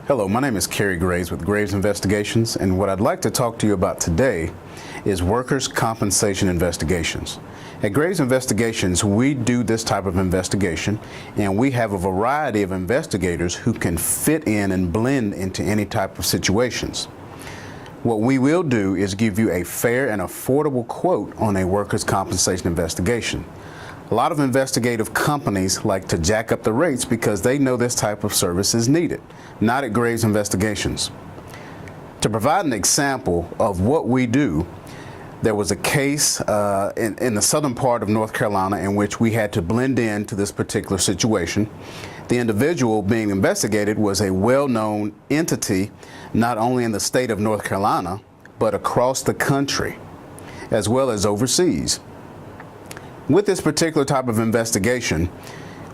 Hello, my name is Kerry Graves with Graves Investigations, and what I'd like to talk to you about today is workers' compensation investigations. At Graves Investigations, we do this type of investigation, and we have a variety of investigators who can fit in and blend into any type of situations. What we will do is give you a fair and affordable quote on a workers' compensation investigation. A lot of investigative companies like to jack up the rates because they know this type of service is needed. Not at Graves Investigations. To provide an example of what we do, there was a case in the southern part of North Carolina in which we had to blend into this particular situation. The individual being investigated was a well-known entity, not only in the state of North Carolina, but across the country, as well as overseas. With this particular type of investigation,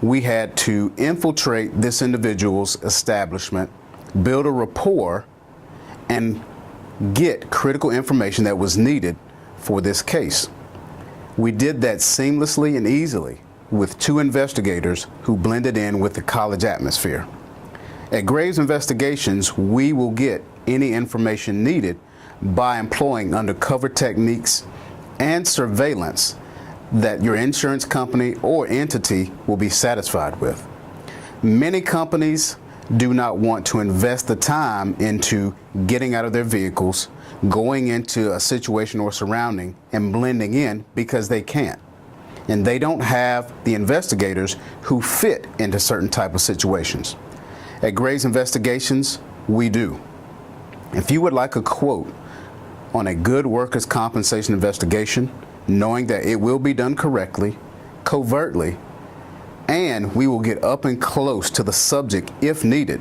we had to infiltrate this individual's establishment, build a rapport, and get critical information that was needed for this case. We did that seamlessly and easily with two investigators who blended in with the college atmosphere. At Graves Investigations, we will get any information needed by employing undercover techniques and surveillance that your insurance company or entity will be satisfied with. Many companies do not want to invest the time into getting out of their vehicles, going into a situation or surrounding and blending in because they can't. And they don't have the investigators who fit into certain type of situations. At Graves Investigations, we do. If you would like a quote on a good workers' compensation investigation, knowing that it will be done correctly, covertly, and we will get up and close to the subject if needed,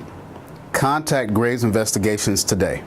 contact Graves Investigations today.